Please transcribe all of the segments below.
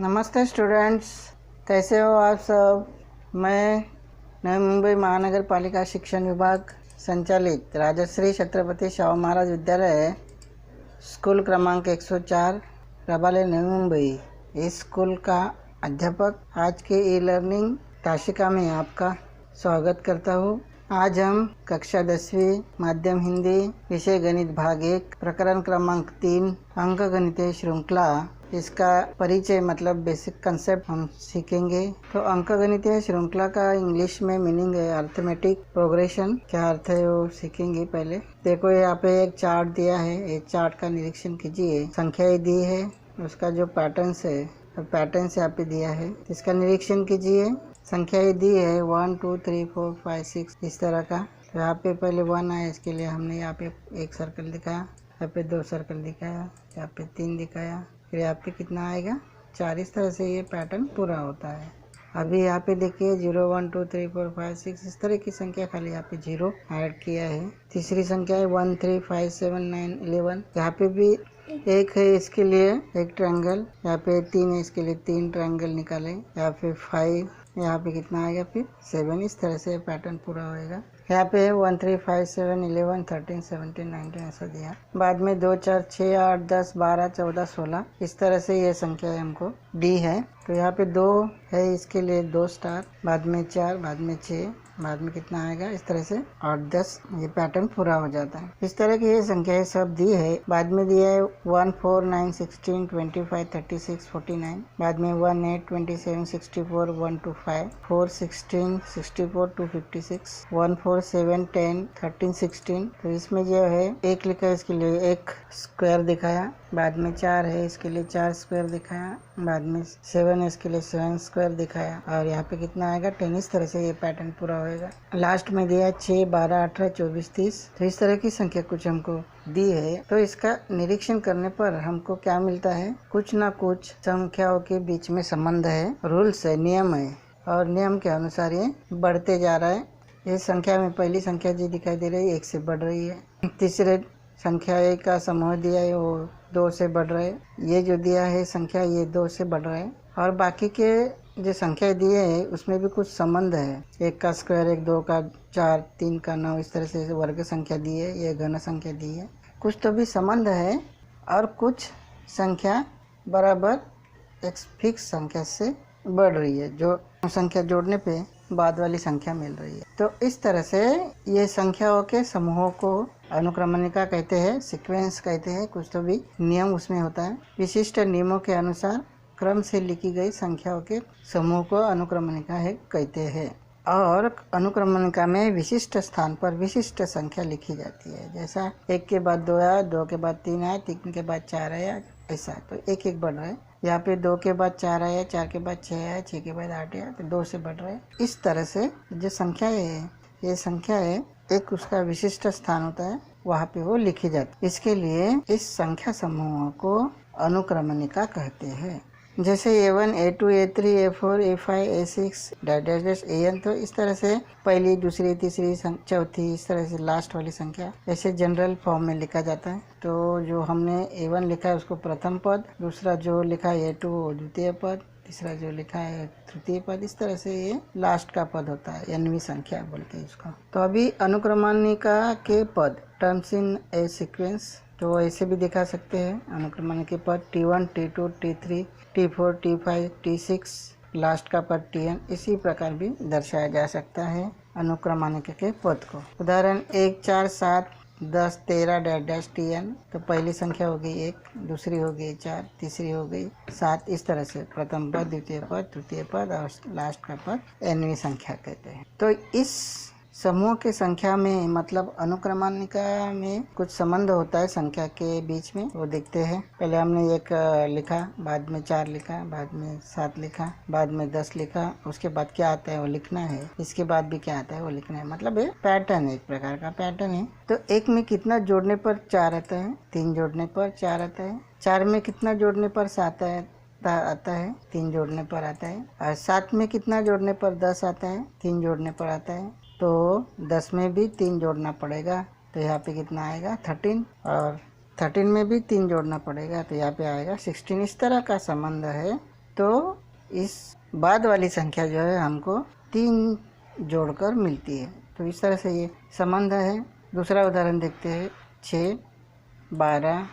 नमस्ते स्टूडेंट्स, कैसे हो आप सब। मैं नई मुंबई महानगर पालिका शिक्षण विभाग संचालित राजश्री छत्रपति शाहू महाराज विद्यालय स्कूल क्रमांक 104 रबाले नई मुंबई, इस स्कूल का अध्यापक आज के ई लर्निंग ताशिका में आपका स्वागत करता हूँ। आज हम कक्षा 10वीं माध्यम हिंदी विषय गणित भाग 1 प्रकरण क्रमांक 3 अंक गणितीय श्रृंखला, इसका परिचय मतलब बेसिक कंसेप्ट हम सीखेंगे। तो अंक गणितीय श्रृंखला का इंग्लिश में मीनिंग है अर्थमेटिक प्रोग्रेशन। क्या अर्थ है वो सीखेंगे। पहले देखो, यहाँ पे एक चार्ट दिया है, ये चार्ट का निरीक्षण कीजिए। संख्याएं दी है, उसका जो पैटर्न्स है पैटर्न्स यहाँ पे दिया है, इसका निरीक्षण कीजिए। संख्याएं दी है 1 2 3 4 5 6 इस तरह का। तो यहाँ पे पहले 1 आया, इसके लिए हमने यहाँ पे एक सर्कल दिखाया, यहाँ पे 2 सर्कल दिखाया, यहाँ पे 3 दिखाया, फिर यहाँ पे कितना आएगा 4। इस तरह से ये पैटर्न पूरा होता है। अभी यहाँ पे देखिए 0 1 2 3 4 5 6 इस तरह की संख्या खाली यहाँ पे 0 ऐड किया है। तीसरी संख्या है 1 3 5 7 9 11, यहाँ पे भी एक है, इसके लिए एक ट्रायंगल, यहाँ पे 3 है, इसके लिए 3 ट्रायंगल निकाले। यहाँ पे 5, यहाँ पे कितना आएगा फिर 7। इस तरह से पैटर्न पूरा होएगा। यहाँ पे 1 3 5 7 11 13 17 19 ऐसा दिया। बाद में 2 4 6 8 10 12 14 16 इस तरह से ये संख्या हमको डी है। तो यहाँ पे 2 है, इसके लिए 2 स्टार, बाद में 4, बाद में 6, बाद में कितना आएगा इस तरह से 8 10, ये पैटर्न पूरा हो जाता है। इस तरह की ये संख्याएं सब दी है। बाद में दिया है 1 4 9 16 25 36 49, बाद में 1 8 27 64 1 2 5 4 16 64 2 56 1 4 7 10 13 16। तो इसमें जो है एक लिखा है, इसके लिए एक स्क्वायर दिखाया, बाद में 4 है, इसके लिए 4 स्क्वायर दिखाया, बाद में 7 है, इसके लिए 7 स्क्वायर दिखाया, और यहाँ पे कितना आएगा 10। इस तरह से ये पैटर्न पूरा होएगा। लास्ट में दिया 6 12 18 24 30। तो इस तरह की संख्या कुछ हमको दी है। तो इसका निरीक्षण करने पर हमको क्या मिलता है, कुछ ना कुछ संख्याओं के बीच में संबंध है, रूल्स है, नियम है, और नियम के अनुसार ये बढ़ते जा रहा है। इस संख्या में पहली संख्या जी दिखाई दे रही है, 1 से बढ़ रही है। तीसरे संख्या का समूह दिया है, वो 2 से बढ़ रहे हैं। ये जो दिया है संख्या, ये 2 से बढ़ रहे हैं। और बाकी के जो संख्या दिए है उसमें भी कुछ संबंध है। 1 का स्क्वायर, 1 2 का 4 3 का 9 इस तरह से वर्ग संख्या दी है, ये घन संख्या दी है। कुछ तो भी संबंध है, और कुछ संख्या बराबर एक फिक्स संख्या से बढ़ रही है, जो संख्या जोड़ने पे बाद वाली संख्या मिल रही है। तो इस तरह से ये संख्याओं के समूहों को अनुक्रमणिका कहते हैं, सीक्वेंस कहते हैं। कुछ तो भी नियम उसमें होता है। विशिष्ट नियमों के अनुसार क्रम से लिखी गई संख्याओं के समूह को अनुक्रमणिका है कहते हैं। और अनुक्रमणिका में विशिष्ट स्थान पर विशिष्ट संख्या लिखी जाती है। जैसा 1 के बाद 2 आया, 2 के बाद 3 आया, 3 के बाद 4 आया, ऐसा। तो 1 1 बढ़ रहा है। यहाँ पे 2 के बाद 4 आया, 4 के बाद 6 आया, 6 के बाद 8 आया, तो 2 से बढ़ रहा है। इस तरह से जो संख्या है, ये संख्या है, एक उसका विशिष्ट स्थान होता है, वहाँ पे वो लिखी जाती है। इसके लिए इस संख्या समूहों को अनुक्रमणिका कहते हैं। जैसे A1 A2 A3 A4 A5 A6 dash AN। तो इस तरह से पहली, दूसरी, तीसरी, चौथी, इस तरह से लास्ट वाली संख्या ऐसे जनरल फॉर्म में लिखा जाता है। तो जो हमने A1 लिखा है उसको प्रथम पद, दूसरा जो लिखा है A2 वो द्वितीय पद, तीसरा जो लिखा है तृतीय पद, इस तरह से ये लास्ट का पद होता है, nवीं संख्या बोलते हैं इसको। तो अभी अनुक्रमणिका के पद, टर्म्स इन ए सीक्वेंस, तो ऐसे भी दिखा सकते हैं। अनुक्रमणिका के पद T1 T2 T3 T4 T5 T6, last का पद Tn, इसी प्रकार भी दर्शाया जा सकता है अनुक्रमणिका के पद को। उदाहरण 1 4 7 10 13 डैश Tn। तो पहली संख्या हो गई 1, दूसरी हो गई 4, तीसरी हो गई 7। इस तरह से प्रथम पद, द्वितीय पद, तृतीय पद और लास्ट का पद nवीं संख्या कहते हैं। तो इस समूह के संख्या में मतलब अनुक्रमणिका में कुछ संबंध होता है संख्या के बीच में, वो देखते हैं। पहले हमने 1 लिखा, बाद में 4 लिखा, बाद में 7 लिखा, बाद में 10 लिखा। उसके बाद क्या आता है वो लिखना है, इसके बाद भी क्या आता है वो लिखना है। मतलब ये पैटर्न है, एक प्रकार का पैटर्न है। तो 1 में कितना जोड़ने पर 4 आता है, 3 जोड़ने पर 4 आता है। 4 में कितना जोड़ने पर 7 आता है, 3 जोड़ने पर आता है। और 7 में कितना जोड़ने पर 10 आता है, 3 जोड़ने पर आता है। तो 10 में भी 3 जोड़ना पड़ेगा, तो यहाँ पे कितना आएगा 13, और 13 में भी 3 जोड़ना पड़ेगा, तो यहाँ पे आएगा 16। इस तरह का संबंध है तो इस बाद वाली संख्या जो है हमको 3 जोड़कर मिलती है। तो इस तरह से ये संबंध है। दूसरा उदाहरण देखते हैं। 6, 12,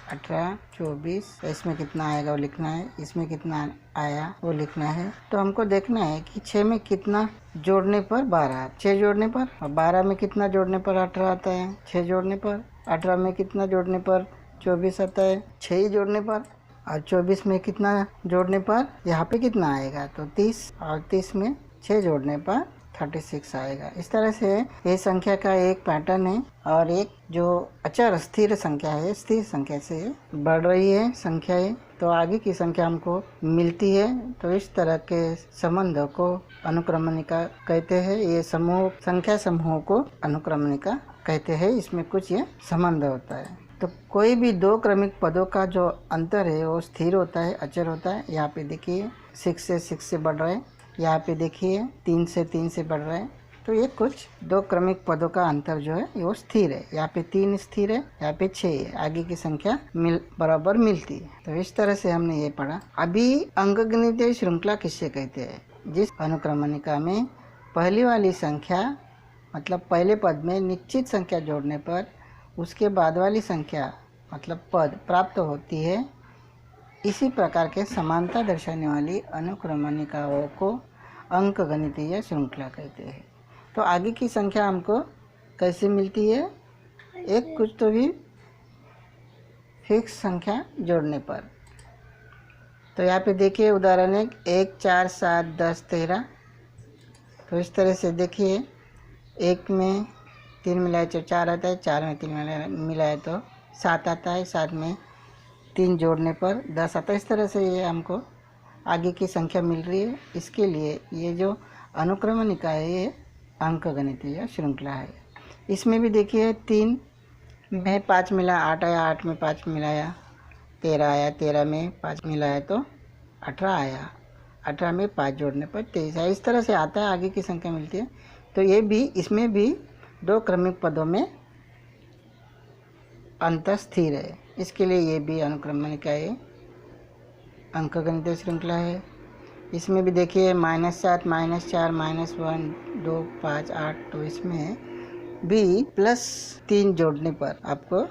18, 24, इसमें कितना आएगा वो लिखना है, इसमें कितना आया वो लिखना है। तो हमको देखना है कि 6 में कितना जोड़ने पर 12, 6 जोड़ने पर, और 12 में कितना जोड़ने पर 18 आता है, 6 जोड़ने पर, 18 में कितना जोड़ने पर 24 आता है, 6 ही जोड़ने पर, और 24 में कितना जोड़ने पर यहाँ पे कितना आएगा, तो 30, और 30 में 6 जोड़ने पर 36 आएगा। इस तरह से ये संख्या का एक पैटर्न है। और एक जो अचर स्थिर संख्या है, स्थिर संख्या से बढ़ रही है संख्याएं, तो आगे की संख्या हमको मिलती है। तो इस तरह के संबंध को अनुक्रमणिका कहते हैं। ये समूह, संख्या समूह को अनुक्रमणिका कहते हैं। इसमें कुछ ये संबंध होता है। तो कोई भी 2 क्रमिक पदों का जो अंतर है वो स्थिर होता है, अचर होता है। यहाँ पे देखिए 6 से 6 से बढ़ रहे हैं, यहाँ पे देखिए 3 से 3 से बढ़ रहे हैं। तो ये कुछ 2 क्रमिक पदों का अंतर जो है वो स्थिर है। यहाँ पे 3 स्थिर है, यहाँ पे 6 है। आगे की संख्या बराबर मिलती है। तो इस तरह से हमने ये पढ़ा। अभी अंकगणितीय श्रृंखला किससे कहते हैं? जिस अनुक्रमणिका में पहली वाली संख्या मतलब पहले पद में निश्चित संख्या जोड़ने पर उसके बाद वाली संख्या मतलब पद प्राप्त होती है। इसी प्रकार के समानता दर्शाने वाली अनुक्रमणिकाओं को अंकगणितीय श्रृंखला कहते हैं। तो आगे की संख्या हमको कैसे मिलती है? एक कुछ तो भी फिक्स संख्या जोड़ने पर। तो यहाँ पे देखिए उदाहरण 1, 4, 7, 10, 13। तो इस तरह से देखिए, 1 में 3 मिलाए तो 4 आता है, 4 में 3 मिलाए तो 7 आता है, 7 में 3 जोड़ने पर 10 आता है। इस तरह से ये हमको आगे की संख्या मिल रही है। इसके लिए ये जो अनुक्रमणिका है ये अंकगणितीय श्रृंखला है। इसमें भी देखिए 3 में 5 मिला 8 आया, 8 में 5 मिलाया 13 आया, 13 में 5 मिलाया तो 18 आया, 18 में 5 जोड़ने पर 23 आया। इस तरह से आता है, आगे की संख्या मिलती है। तो ये भी, इसमें भी 2 क्रमिक पदों में अंतर स्थिर है। इसके लिए ये भी अनुक्रमणिका है, अंकगणितीय श्रृंखला है। इसमें भी देखिए -7, -4, -1, 2, 5, 8। तो इसमें भी +3 जोड़ने पर आपको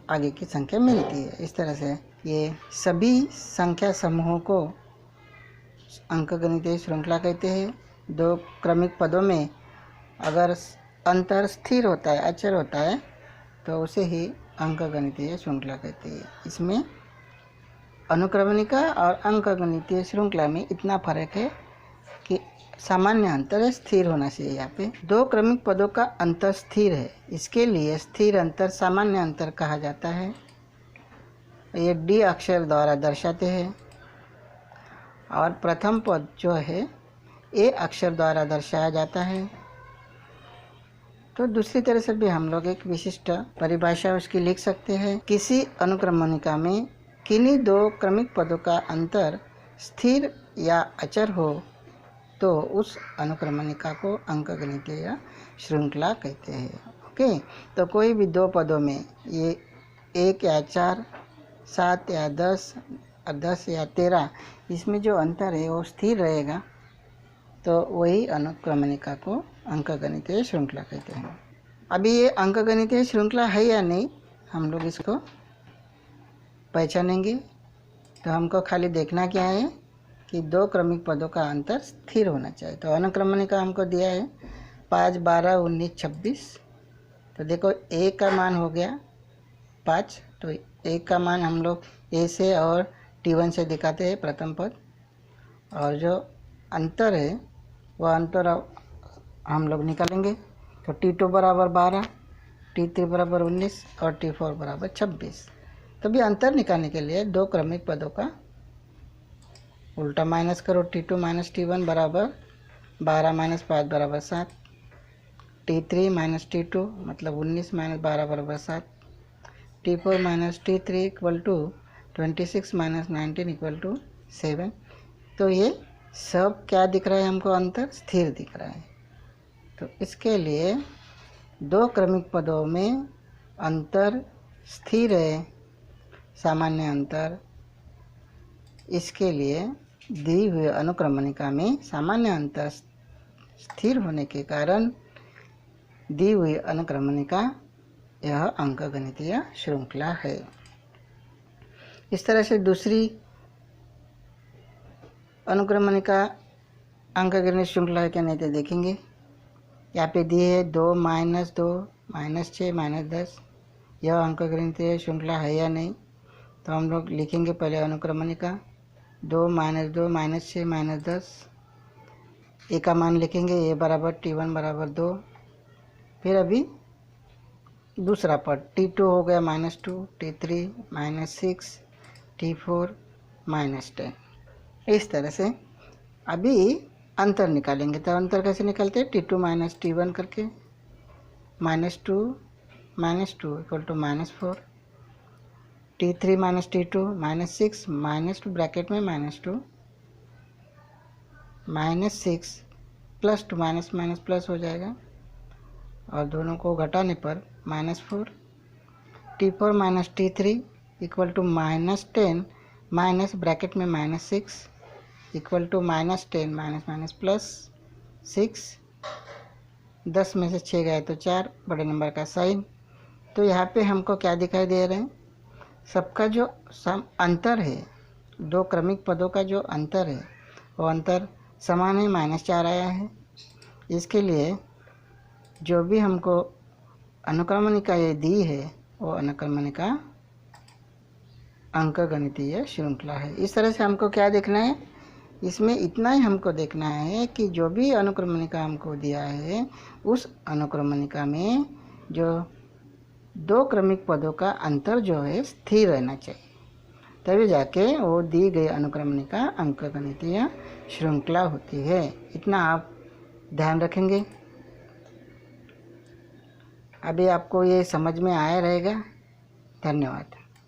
आगे की संख्या मिलती है। इस तरह से ये सभी संख्या समूहों को अंकगणितीय श्रृंखला कहते हैं। 2 क्रमिक पदों में अगर अंतर स्थिर होता है, अचर होता है, तो उसे ही अंकगणितीय श्रृंखला कहते हैं। इसमें अनुक्रमणिका और अंकगणितीय श्रृंखला में इतना फर्क है कि सामान्य अंतर है, स्थिर होना चाहिए। यहाँ पे 2 क्रमिक पदों का अंतर स्थिर है, इसके लिए स्थिर अंतर सामान्य अंतर कहा जाता है। ये डी अक्षर द्वारा दर्शाते हैं और प्रथम पद जो है ए अक्षर द्वारा दर्शाया जाता है। तो दूसरी तरह से भी हम लोग एक विशिष्ट परिभाषा उसकी लिख सकते हैं। किसी अनुक्रमणिका में किन्हीं 2 क्रमिक पदों का अंतर स्थिर या अचर हो तो उस अनुक्रमणिका को अंकगणितीय श्रृंखला कहते हैं। ओके, तो कोई भी 2 पदों में ये 1 या 4, 7 या 10, 10 या 13, इसमें जो अंतर है वो स्थिर रहेगा, तो वही अनुक्रमणिका को अंकगणितीय श्रृंखला कहते हैं। अभी ये अंकगणितीय श्रृंखला है या नहीं, हम लोग इसको पहचानेंगे। तो हमको खाली देखना क्या है कि 2 क्रमिक पदों का अंतर स्थिर होना चाहिए। तो अनुक्रमणिका हमको दिया है 5, 12, 19, 26। तो देखो ए का मान हो गया 5, तो ए का मान हम लोग ए से और T1 से दिखाते हैं प्रथम पद, और जो अंतर है वह अंतर हम लोग निकालेंगे। तो T2 बराबर 12, T3 बराबर 19 और T4 बराबर 26। तभी अंतर निकालने के लिए 2 क्रमिक पदों का उल्टा माइनस करो। T2 माइनस T1 बराबर 12 माइनस 5 बराबर 7, T3 माइनस T2 मतलब 19 माइनस 12 बराबर 7, T4 minus T3 equal to 26 minus 19 equal to 7। तो ये सब क्या दिख रहा है हमको? अंतर स्थिर दिख रहा है। तो इसके लिए 2 क्रमिक पदों में अंतर स्थिर है, सामान्य अंतर। इसके लिए दी हुई अनुक्रमणिका में सामान्य अंतर स्थिर होने के कारण दी हुई अनुक्रमणिका यह अंकगणितीय श्रृंखला है। इस तरह से दूसरी अनुक्रमणिका अंकगणित श्रृंखला है क्या नहीं तो देखेंगे। यहाँ पे दी है 2 -2 -6 -10, यह अंकगणितीय श्रृंखला है या नहीं। तो हम लोग लिखेंगे पहले अनुक्रमणिका 2 -2 -6 -10, ए का मान लिखेंगे ए बराबर T1 बराबर 2। फिर अभी दूसरा पद T2 हो गया -2, T3 -6, T4 -10। इस तरह से अभी अंतर निकालेंगे। तो अंतर कैसे निकालते हैं? T2 - T1 करके, -2 -2 = -4, T3 - T2 -6 -2 ब्रैकेट में -2 -6 +2 - प्लस हो जाएगा और दोनों को घटाने पर -4, T4 - T3 = -10 माइनस ब्रैकेट में -6 -10 +6, 10 में से 6 गए तो 4, बड़े नंबर का साइन। तो यहाँ पे हमको क्या दिखाई दे रहे हैं? सबका जो अंतर है, दो क्रमिक पदों का जो अंतर है वो अंतर समान है, -4 आया है। इसके लिए जो भी हमको अनुक्रमणिका ये दी है वो अनुक्रमणिका अंकगणितीय श्रृंखला है। इस तरह से हमको क्या देखना है? इसमें इतना ही हमको देखना है कि जो भी अनुक्रमणिका हमको दिया है उस अनुक्रमणिका में जो दो क्रमिक पदों का अंतर जो है स्थिर रहना चाहिए, तभी जाके वो दी गई अनुक्रमणिका अंकगणितीय श्रृंखला होती है। इतना आप ध्यान रखेंगे। अभी आपको ये समझ में आया रहेगा। धन्यवाद।